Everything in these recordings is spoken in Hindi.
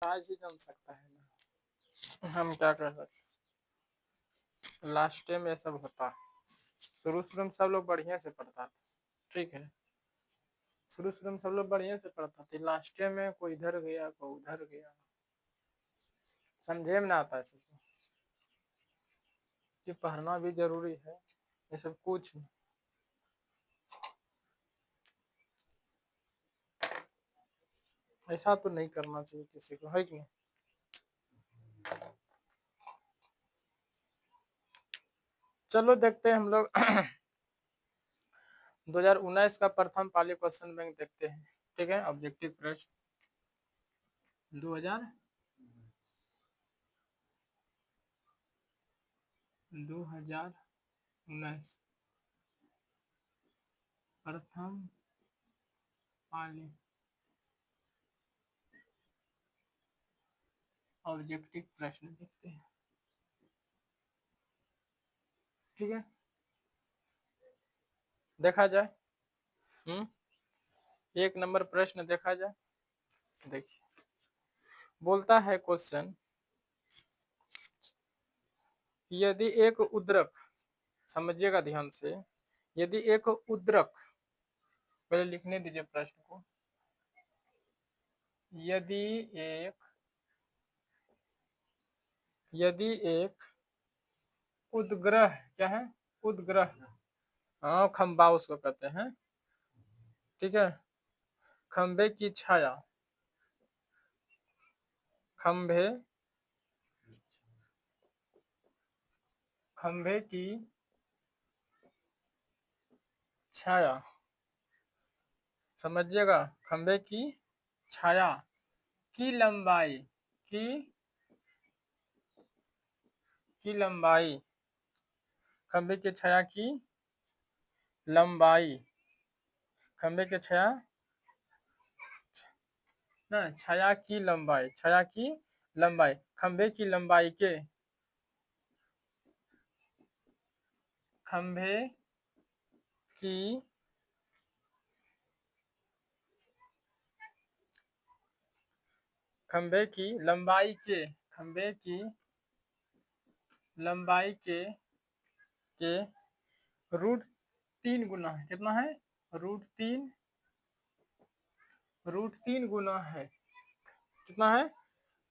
आज ही जम सकता है ना, हम क्या कर सकते। लास्ट टाइम ये सब होता, शुरू शुरू में सब लोग बढ़िया से पढ़ता था, ठीक है, शुरू शुरू में सब लोग बढ़िया से पढ़ता था, लास्ट टाइम में कोई इधर गया कोई उधर गया, समझे में ना आता है सबको कि पढ़ना भी जरूरी है, ये सब कुछ नहीं। ऐसा तो नहीं करना चाहिए किसी को, है कि नहीं। चलो देखते हैं हम लोग 2019 का प्रथम पाली क्वेश्चन बैंक देखते हैं, ठीक है। ऑब्जेक्टिव प्रश्न 2019 प्रथम पाली ऑब्जेक्टिव प्रश्न देखते हैं, ठीक है, देखा जाए। एक नंबर प्रश्न देखा जाए। देखिए बोलता है क्वेश्चन, यदि एक उद्रक, समझिएगा ध्यान से, यदि एक उद्रक, पहले लिखने दीजिए प्रश्न को, यदि एक उद्ग्रह, क्या है, उद्ग्रह, हाँ खंबा उसको कहते हैं, ठीक है, खंबे की छाया, खंबे की छाया, समझिएगा, खंबे की छाया की लंबाई, की लंबाई, खंबे की छाया की लंबाई, खंबे की छाया ना, छाया की लंबाई, छाया की लंबाई, खंबे की लंबाई के, खंबे की खंबे की लंबाई के, खंबे की लंबाई के √3 गुना है, कितना है, √3 गुना है, कितना है,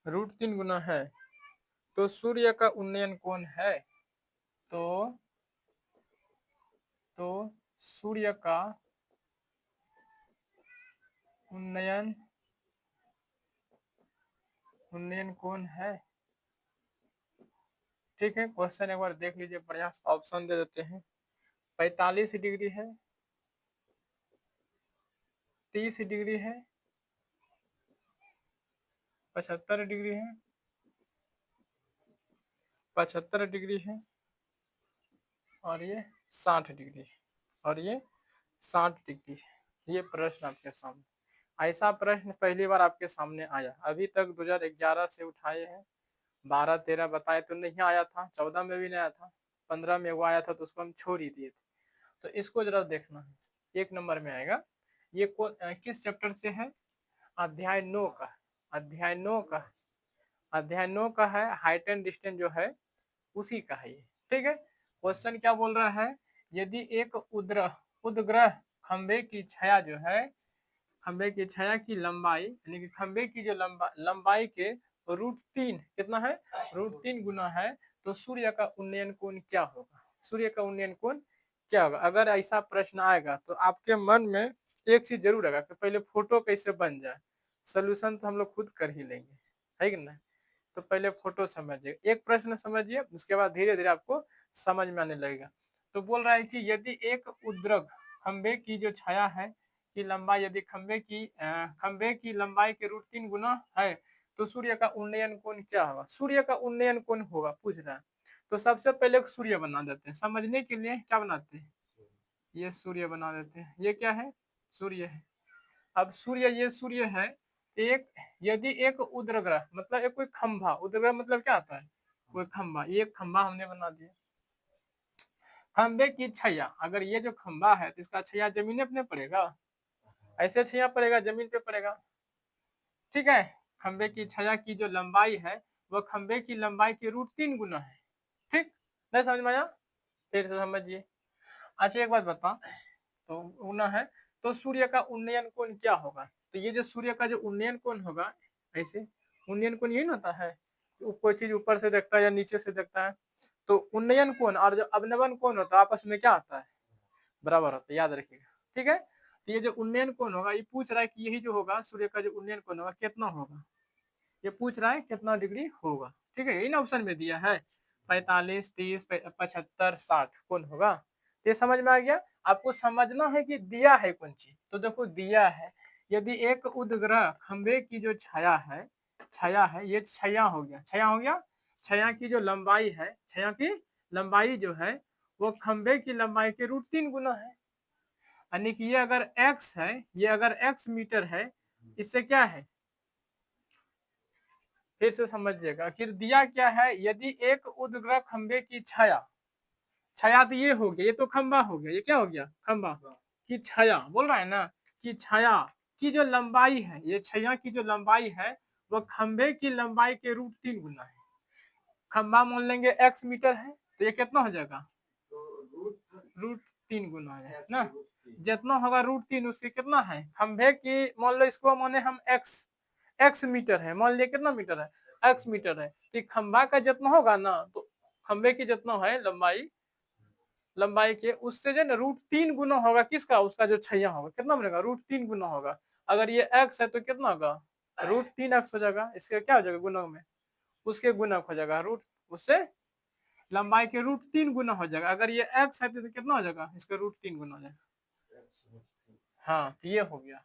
√3 गुना है, तो सूर्य का उन्नयन कोण है, तो सूर्य का उन्नयन कोण है, ठीक है। क्वेश्चन एक बार देख लीजिए, बढ़िया ऑप्शन दे देते हैं, 45 डिग्री है, 30 डिग्री है, 75 डिग्री है, 75 डिग्री है, और ये 60 डिग्री है, और ये 60 डिग्री है। ये प्रश्न आपके सामने, ऐसा प्रश्न पहली बार आपके सामने आया, अभी तक 2011 से उठाए हैं, 12-13 बताए तो नहीं आया था, 14 में भी नहीं आया था, 15 में वो आया था तो उसको हम छोड़ ही दिए थे। तो इसको जरा देखना है, 1 नंबर में आएगा। ये किस चैप्टर से है, अध्याय 9 का, अध्याय 9 का, अध्याय 9 का है, हाइट एंड डिस्टेंस जो है उसी का है ये, ठीक है। क्वेश्चन क्या बोल रहा है, यदि एक उद्ग्रह खंबे की छाया जो है, खंबे की छाया की लंबाई, यानी कि खंबे की जो लंबाई के √3, कितना है, √3 गुना है, तो सूर्य का उन्नयन कोण क्या होगा, सूर्य का उन्नयन कोण क्या होगा। अगर ऐसा प्रश्न आएगा तो आपके मन में एक चीज जरूर आएगा कि पहले फोटो कैसे बन जाए, सोल्यूशन तो हम लोग खुद कर ही लेंगे, है कि नहीं। तो पहले फोटो समझिए, एक प्रश्न समझिए, उसके बाद धीरे धीरे आपको समझ में आने लगेगा। तो बोल रहा है कि यदि एक उद्रक खंबे की जो छाया है की लंबाई, यदि खंबे की लंबाई के √3 गुना है, तो सूर्य का उन्नयन कोण क्या होगा, सूर्य का उन्नयन कोण होगा पूछ रहा है। तो सबसे पहले एक सूर्य बना देते हैं, समझने के लिए क्या बनाते हैं, ये सूर्य बना देते हैं, ये क्या है, सूर्य है। अब सूर्य, ये सूर्य है, एक, यदि एक उद्रग्रह मतलब एक कोई खंभा, उद्रग्रह मतलब क्या आता है, कोई खंभा, ये खंभा हमने बना दिया, खंबे की छाया, अगर ये जो खंभा है तो इसका छाया जमीन पे पड़ेगा, ऐसे छाया पड़ेगा, जमीन पे पड़ेगा, ठीक है। खंबे की छाया की जो लंबाई है वह खंबे की लंबाई के √3 गुना है। ठीक, नहीं समझ में आया? फिर से समझिए। अच्छा एक बात बता, तो गुना है तो सूर्य का उन्नयन कोण क्या होगा? तो ये जो सूर्य का जो उन्नयन कोण होगा, ऐसे उन्नयन कोण यही ना होता है, कोई चीज ऊपर से देखता है या नीचे से देखता है, तो उन्नयन कोण और जो अवनमन कोण होता है आपस में क्या आता है? बराबर होता है, याद रखिएगा। ठीक है, तो ये जो उन्नयन कोण होगा ये पूछ रहा है कि यही जो होगा सूर्य का जो उन्नयन कोण होगा कितना होगा, ये पूछ रहा है कितना डिग्री होगा। ठीक है, यही ना ऑप्शन में दिया है, 45, 30, 75, 60 कौन होगा? ये समझ में आ गया? आपको समझना है कि दिया है कौन चीज, तो देखो दिया है यदि एक उदग्रह खंबे की जो छाया है, ये छाया हो गया, छाया की जो लंबाई है, छाया की लंबाई जो है वो खंबे की लंबाई के √3 गुना है। यानी कि ये अगर x है, ये अगर x मीटर है, इससे क्या है, फिर से समझिएगा। फिर दिया क्या है, यदि एक उदग्रह खंबे की छाया तो ये हो गया, ये तो खंबा हो गया, ये क्या हो गया, खंबा की छाया बोल रहा है ना, कि छाया की जो लंबाई है, ये छाया की जो लंबाई है वह खंबे की लंबाई के √3 गुना है। खंबा मान लेंगे x मीटर है तो ये कितना हो जाएगा, √3 गुना है ना, जितना होगा √3 उसके कितना है, खंबे की मान लो इसको माने हम x मीटर है, मान लिया कितना मीटर है, x मीटर है, तो खंबा का जितना होगा ना, तो खंबे की जितना है लंबाई के उससे जो ना √3 गुना होगा किसका, उसका जो छाया होगा कितना बनेगा, √3 गुना होगा। अगर ये x है तो कितना होगा, √3x हो जाएगा, इसके क्या हो जाएगा गुना में, उसके गुणक हो जाएगा, रूट उससे लंबाई के √3 गुना हो जाएगा। अगर ये x है तो कितना हो जाएगा, इसका √3 गुना हो जाएगा। हाँ, तो ये हो गया।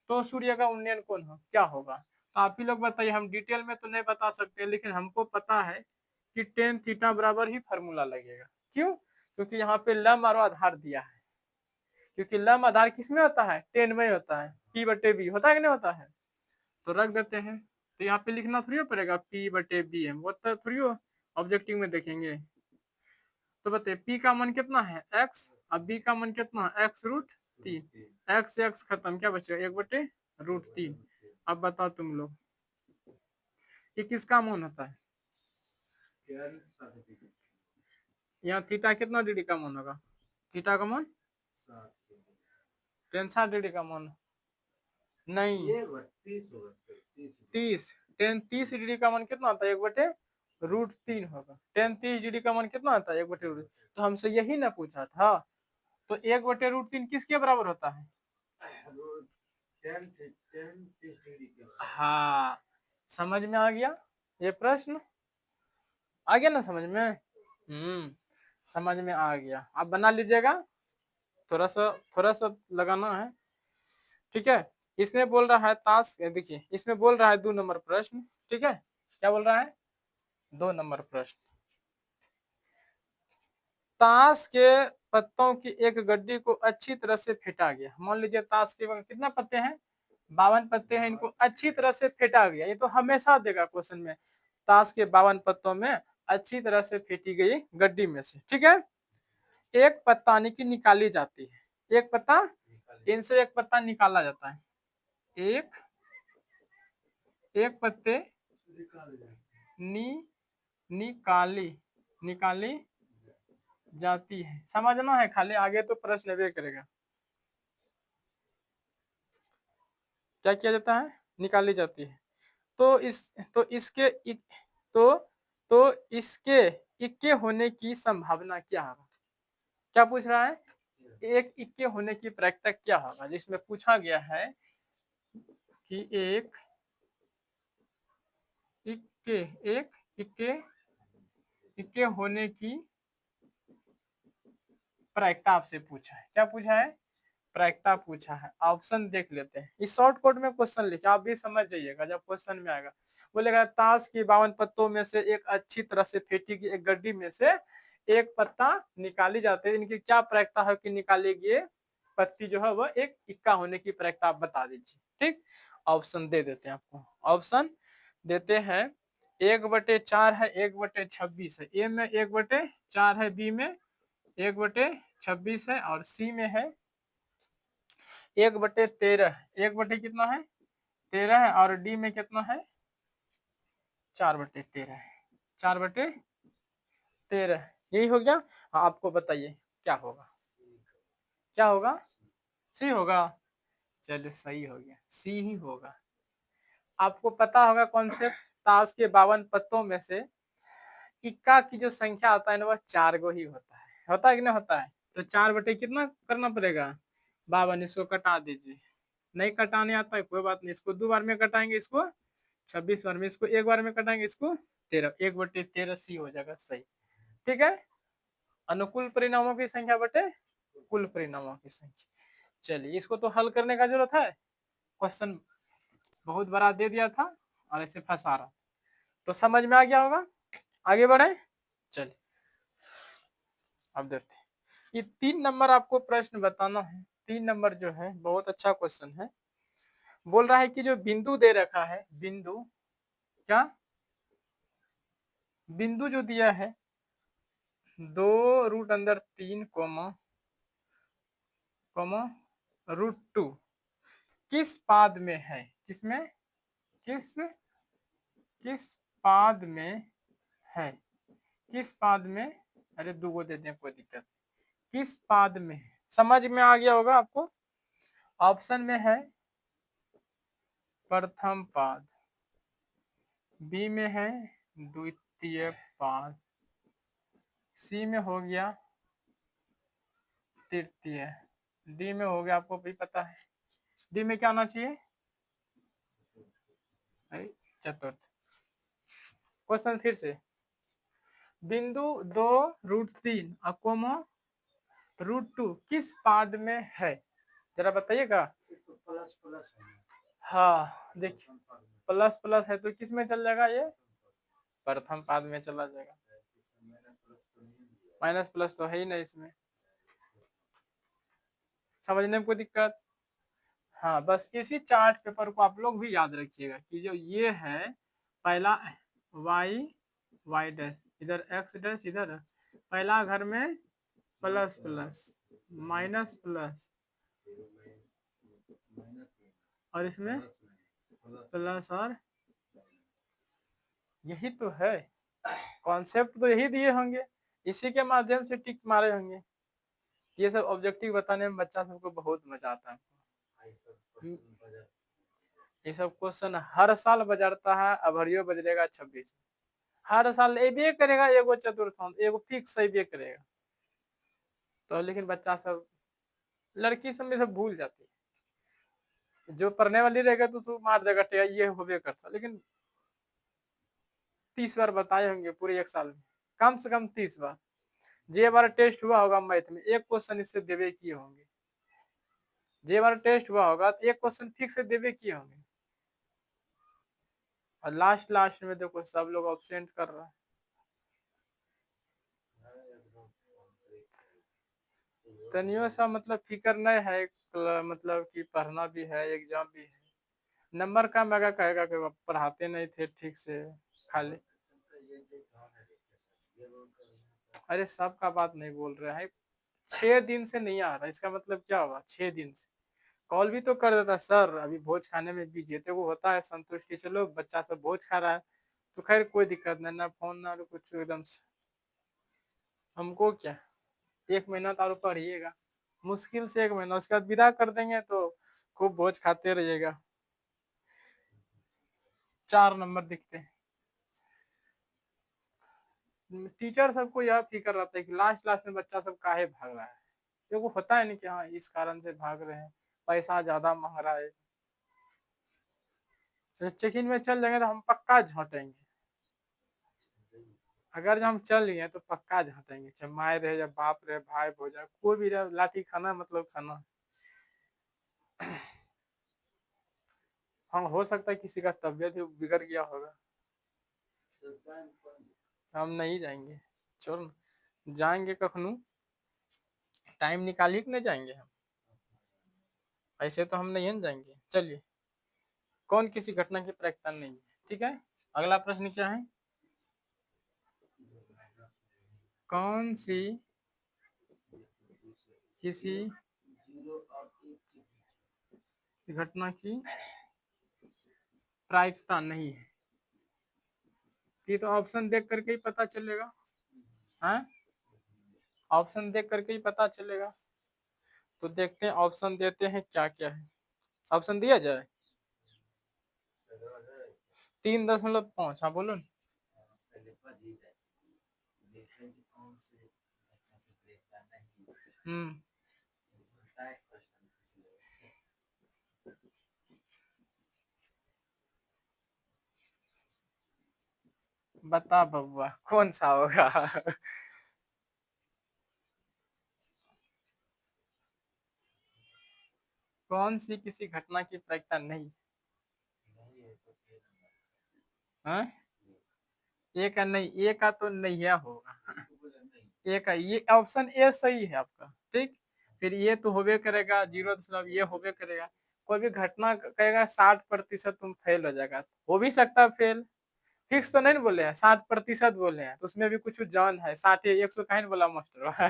तो सूर्य का उन्नयन कोण हो क्या होगा, तो आप ही लोग बताइए, हम डिटेल में तो नहीं बता सकते, लेकिन हमको पता है कि टेन थीटा बराबर ही फार्मूला लगेगा। क्यों? क्योंकि यहाँ पे लंब और आधार दिया है, क्योंकि लंब आधार किसमें होता है, टेन में होता है, P/B होता है कि नहीं होता है, तो रख देते हैं। तो यहाँ पे लिखना थोड़ी पड़ेगा P/B है, वो तो थोड़ी ऑब्जेक्टिव में देखेंगे। तो बताइए P का मान कितना है x, अब B का मान कितना है x√3, x से x खत्म, क्या बचेगा 1/√3। अब बताओ तुम लोग ये किसका मान होता है, यहाँ थीटा कितना डिग्री का मान होगा, थीटा का मान 60 डिग्री का मान नहीं, 30 30 डिग्री का मान कितना आता है, 1/√3 होगा। 30 डिग्री का मान कितना आता है, 1/√3। तो हमसे यही ना पूछा था, तो 1/√3 किसके बराबर होता है, हाँ, समझ में आ गया, ये प्रश्न आ गया ना समझ में, समझ में आ गया। आप बना लीजिएगा, थोड़ा सा लगाना है। ठीक है, इसमें बोल रहा है ताश, देखिए इसमें बोल रहा है 2 नंबर प्रश्न। ठीक है, क्या बोल रहा है, 2 नंबर प्रश्न, ताश के पत्तों की एक गड्डी को अच्छी तरह से फेंटा गया। मान लीजिए ताश के कितना पत्ते हैं, 52 पत्ते हैं, इनको अच्छी तरह से फेंटा गया। ये तो हमेशा देगा क्वेश्चन में, ताश के 52 पत्तों में अच्छी तरह से फेंटी गई गड्डी में से। ठीक है, एक पत्ता की निकाली जाती है, एक पत्ता, इनसे एक पत्ता निकाला जाता है, एक पत्ते निकाली जाती है। समझना है खाली, आगे तो प्रश्न वे करेगा। क्या किया जाता है, निकाली जाती है। तो इसके इक्के होने की संभावना क्या होगा, क्या पूछ रहा है, एक इक्के होने की प्रायिकता क्या होगा, जिसमें पूछा गया है कि एक इक्के होने की प्रायिकता आपसे पूछा है। क्या पूछा है, प्रायिकता पूछा है। ऑप्शन देख लेते हैं, इस शॉर्ट कोट में क्वेश्चन लिखे, आप भी समझ जाइएगा जब क्वेश्चन में आएगा। बोलेगा ताश की 52 पत्तों में से एक अच्छी तरह से फेंटी गई एक गड्डी में से एक पत्ता निकाली जाती है, इनकी क्या प्रायिकता है कि निकाली गई पत्ती जो है वह एक इक्का होने की प्रायिकता आप बता दीजिए। ठीक, ऑप्शन दे देते हैं आपको, ऑप्शन देते हैं। 1/4 है, 1/26 है, ए में 1/4 है, बी में 1/26 है, और सी में है 1/13 है। 1 बटे कितना है, 13 है, और डी में कितना है 4/13 है, 4/13 यही हो गया। हाँ, आपको बताइए क्या होगा, क्या होगा, सी होगा। चलिए सही हो गया, सी ही होगा। आपको पता होगा कॉन्सेप्ट, ताश के 52 पत्तों में से इक्का की जो संख्या आता है ना वह 4 गो ही होता है कि नहीं होता है। तो 4 बटे कितना करना पड़ेगा, 52। इसको कटा दीजिए, नहीं कटाने आता है कोई बात नहीं, इसको 2 बार में कटाएंगे, इसको 26 बार में, इसको 1 बार में कटाएंगे, इसको 13, 1/13 सी हो जाएगा सही। ठीक है, अनुकूल परिणामों की संख्या बटे कुल परिणामों की संख्या। चलिए इसको तो हल करने का जरूरत है, क्वेश्चन बहुत बड़ा दे दिया था और ऐसे फंसा रहा, तो समझ में आ गया होगा। आगे बढ़े, चलिए अब देखते हैं। ये 3 नंबर आपको प्रश्न बताना है। 3 नंबर जो है बहुत अच्छा क्वेश्चन है। बोल रहा है कि जो बिंदु दे रखा है, बिंदु क्या, बिंदु जो दिया है 2√3 √2 किस पाद में है, किसमें, किस किस पाद में है, किस पाद में, अरे 2 को दे दें कोई दिक्कत, किस पाद में है, समझ में आ गया होगा आपको। ऑप्शन में है प्रथम पाद, बी में है द्वितीय पाद, सी में हो गया तृतीय, डी में हो गया, आपको भी पता है डी में क्या आना चाहिए, चतुर्थ। क्वेश्चन फिर से, बिंदु 2√3 √2 किस पाद में है, जरा बताइएगा। प्लस प्लस है, हाँ देखिए प्लस प्लस है तो किस में चल जाएगा, ये प्रथम पाद में चला जाएगा, माइनस प्लस तो है ही नहीं इसमें, समझने में कोई दिक्कत। हाँ बस इसी चार्ट पेपर को आप लोग भी याद रखिएगा कि जो ये है पहला y डैश, इधर x डैश, इधर पहला घर में प्लस प्लस माइनस प्लस और इसमें प्लस, और यही तो है कॉन्सेप्ट, तो यही दिए होंगे, इसी के माध्यम से टिक मारे होंगे। ये सब ऑब्जेक्टिव बताने में बच्चा सबको बहुत मजा आता है। ये सब क्वेश्चन हर साल बजाता है, अभरियो बजरेगा 26, हर साल ये करेगा, एगो चतुर्थांश एगो फिक्स ये करेगा। तो लेकिन बच्चा सब, लड़की सब में सब भूल जाती है, जो पढ़ने वाली रहेगा तो तू मार देगा टेगा, ये होबे करता, लेकिन 30 बार बताए होंगे पूरे 1 साल में, कम से कम 30 बार। जे बार टेस्ट हुआ होगा मैथ में, एक क्वेश्चन इससे देवे किए होंगे, जे बार टेस्ट हुआ होगा तो एक क्वेश्चन फिक्स से देवे किए होंगे, और लास्ट में देखो सब लोग ऑब्सेंट कर रहा है। तनियो सा मतलब फिक्र नहीं है, मतलब कि पढ़ना भी है, एग्जाम भी है, नंबर कम आएगा, कहेगा कि पढ़ाते नहीं थे ठीक से खाली। अरे सबका बात नहीं बोल रहे हैं, 6 दिन से नहीं आ रहा, इसका मतलब क्या हुआ, 6 दिन से कॉल भी तो कर देता सर अभी भोज खाने में बिजी है, तो वो होता है संतुष्टि, चलो बच्चा सब भोज खा रहा है तो खैर कोई दिक्कत नहीं, ना फोन ना कुछ, एकदम से हमको क्या, 1 महीना तो और पढ़िएगा, मुश्किल से 1 महीना, उसके बाद विदा कर देंगे तो खूब भोज खाते रहिएगा। 4 नंबर दिखते हैं। टीचर सबको यह फिक्र रहता है कि लास्ट में बच्चा सब काहे भाग रहा है, देखो होता है नहीं कि हाँ इस कारण से भाग रहे हैं, पैसा ज्यादा मांग रहा है, तो चेक इन में चल जाएंगे तो हम पक्का झांटेंगे, अगर जब हम चल गए तो पक्का झांटेंगे, चाहे माए रहे या बाप रहे, भाई भोजा कोई भी रहे, लाठी खाना मतलब खाना। हाँ हो सकता है किसी का तबियत ही बिगड़ गया होगा, हम नहीं जाएंगे, चलो जाएंगे कखनू, टाइम निकाल ही नहीं जाएंगे हम, ऐसे तो हम नहीं जाएंगे। चलिए, कौन किसी घटना की प्रायिकता नहीं है, ठीक है। अगला प्रश्न क्या है, कौन सी किसी घटना की प्रायिकता नहीं है, ये तो ऑप्शन देख करके ही पता चलेगा, हाँ ऑप्शन देख करके ही पता चलेगा। तो देखते हैं ऑप्शन देते हैं क्या क्या है, ऑप्शन दिया जाए। 3.5, हाँ बोलो ना। हम्म बता बउआ कौन सा होगा। कौन सी किसी घटना की प्रायिकता नहीं। हाँ ए का नहीं, ए का तो नहीं होगा, ए का, ये ऑप्शन ए सही है आपका, ठीक। फिर ये तो होबे करेगा, 0 ये होबे करेगा। कोई भी घटना कहेगा 60% तुम फेल हो जाएगा, हो भी सकता है फेल, फिक्स तो नहीं बोले हैं, 60% बोले हैं, तो उसमें भी कुछ जान है, 60 100 कहीं बोला मास्टर।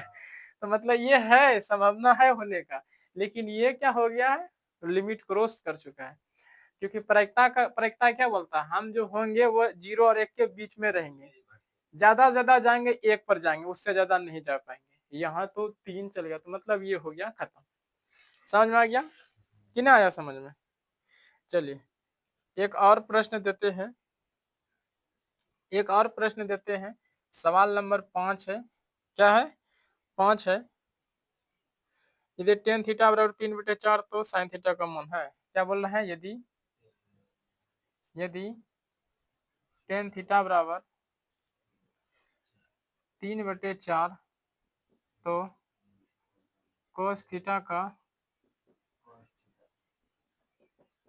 तो मतलब ये है, संभावना है होने का, लेकिन ये क्या हो गया है, लिमिट क्रॉस कर चुका है। क्योंकि प्रायिकता क्या बोलता है, हम जो होंगे वो 0 और 1 के बीच में रहेंगे, ज्यादा जाएंगे 1 पर जाएंगे, उससे ज्यादा नहीं जा पाएंगे। यहाँ तो 3 चल गया, तो मतलब ये हो गया खत्म। समझ में आ गया कि नहीं आया समझ में। चलिए एक और प्रश्न देते हैं, एक और प्रश्न देते हैं। सवाल नंबर 5 है, क्या है 5 है। यदि टेन थीटा बराबर 3/4 तो साइन थीटा का मान है, क्या बोल रहा है, यदि टेन थीटा बराबर 3/4 तो कोस थीटा का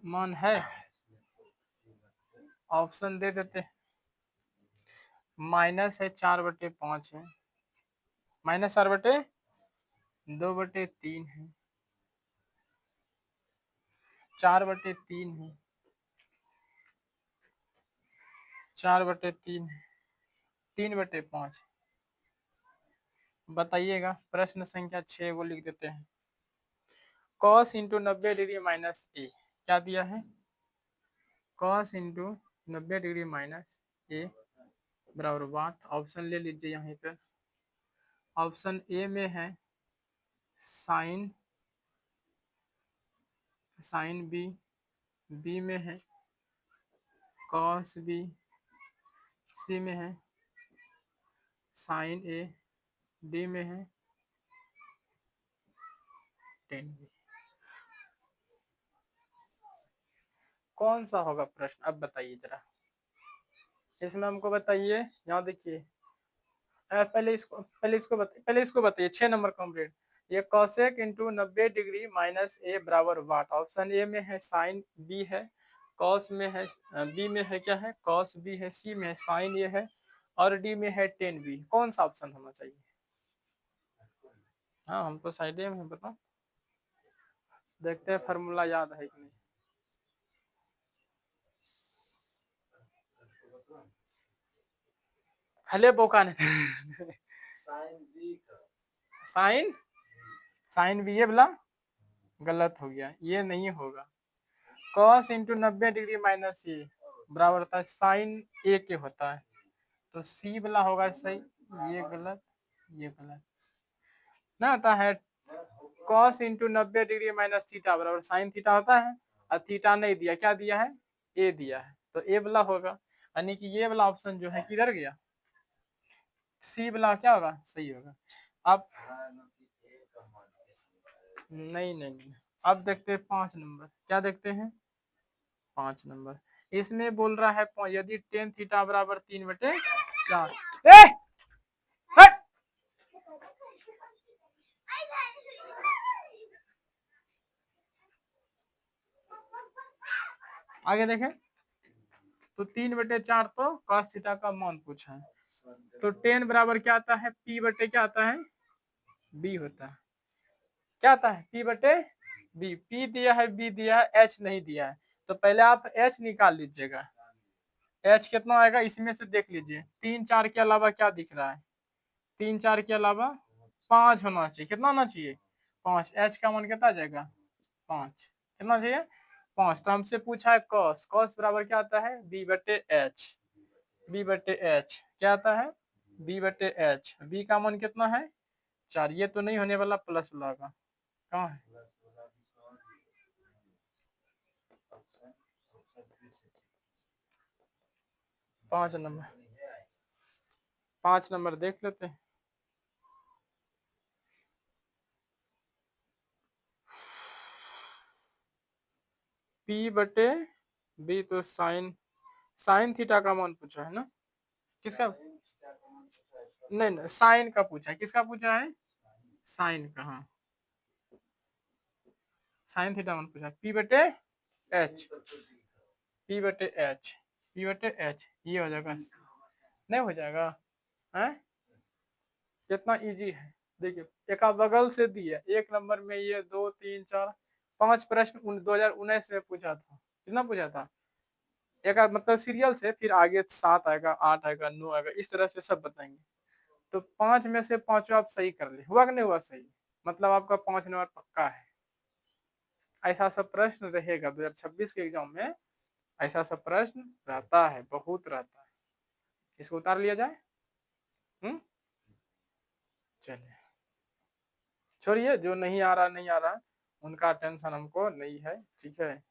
मान है। ऑप्शन दे देते हैं, माइनस है 4/5 है, -4/2/3 है, 4/3 है, 4/3 है, 3/5। बताइएगा, प्रश्न संख्या 6 वो लिख देते हैं। cos इंटू 90 डिग्री माइनस ए, क्या दिया है, cos इंटू 90 डिग्री माइनस ए बराबर वाट। ऑप्शन ले लीजिए यहाँ पे, ऑप्शन ए में है साइन बी, बी में है cos बी, सी में है साइन ए, डी में है टेन बी। कौन सा होगा प्रश्न, अब बताइए जरा, इसमें हमको बताइए। यहाँ देखिए, पहले इसको बताइए, 6 नंबर कंप्लीट। ये कॉसेक इंटू 90 डिग्री माइनस ए बराबर वाट। ऑप्शन ए में है साइन बी है, कॉस में है, बी में है क्या है कॉस बी है, सी में है साइन ए है, और डी में है टेन बी। कौन सा ऑप्शन होना चाहिए। हाँ हमको साइड में है, बताओ, देखते हैं फार्मूला याद है कि नहीं। हले बोका ने साइन साइन बी ये बोला, गलत हो गया, ये नहीं होगा। cos इंटू 90 डिग्री माइनस ए बराबर होता है साइन ए के होता है, तो सी वाला होगा सही, ये गलत, ये गलत ना होता है। cos into 90 degree minus theta बराबर साइन थीटा होता है, और थीटा नहीं दिया, क्या दिया है, ए दिया है, तो ए वाला होगा। यानी कि ये वाला ऑप्शन जो है किधर गया, सी वाला क्या होगा, सही होगा। अब नहीं, अब देखते हैं 5 नंबर, क्या देखते हैं 5 नंबर। इसमें बोल रहा है यदि टेन थीटा बराबर 3/4, आगे देखें, तो 3/4 तो cos थीटा का मान पूछा है, तो टेन बराबर क्या आता है, पी बटे क्या आता है, बी होता है, क्या आता है पी बटे बी। पी दिया है, बी दिया है, एच नहीं दिया है, तो पहले आप एच निकाल लीजिएगा। एच कितना आएगा, इसमें से देख लीजिए, 3 4 के अलावा क्या दिख रहा है, 3 4 के अलावा 5 होना चाहिए, कितना होना चाहिए 5। एच का मान कितना आ जाएगा 5, कितना चाहिए 5। तो हमसे पूछा है कॉस, कॉस बराबर क्या आता है बी बटे एच, बी बटे एच क्या आता है, बी बटे एच। बी का मान कितना है 4, ये तो नहीं होने वाला प्लस वाला का, कहाँ है, प्लस वाला भी कौन ऑप्शन ऑप्शन बी से 5 नंबर, नहीं है 5 नंबर देख लेते हैं। पी बटे बी तो साइन, साइन थीटा का मान पूछा है ना, किसका, नहीं नहीं साइन का पूछा है, किसका पूछा है, साइन का, हाँ साइन थीटा मान पूछा है, पी बटे एच, पी बटे एच, पी बटे एच, ये हो जाएगा, नहीं हो जाएगा है, कितना इजी है। देखिए एक बगल से दिया, एक नंबर में ये 2 3 4 5 प्रश्न 2019 में पूछा था, कितना पूछा था, एक मतलब सीरियल से, फिर आगे 7 आएगा 8 आएगा 9 आएगा, इस तरह से सब बताएंगे। तो 5 में से 5 आप सही कर ले, हुआ कि नहीं हुआ सही, मतलब आपका 5 नंबर पक्का है। ऐसा सब प्रश्न रहेगा 2026 के एग्जाम में, ऐसा सब प्रश्न रहता है, बहुत रहता है। इसको उतार लिया जाए। चलिए छोड़िए, जो नहीं आ रहा नहीं आ रहा, उनका टेंशन हमको नहीं है, ठीक है।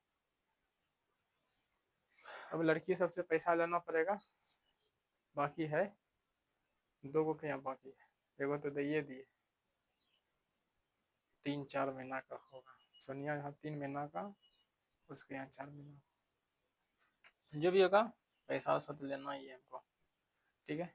अब लड़की सबसे पैसा लेना पड़ेगा, बाकी है 2 को क्या बाकी है, एगो तो दिए दिए, 3-4 महीना का होगा, सोनिया यहाँ 3 महीना का, उसके यहाँ 4 महीना, जो भी होगा पैसा वैसा तो लेना ही है हमको, ठीक है।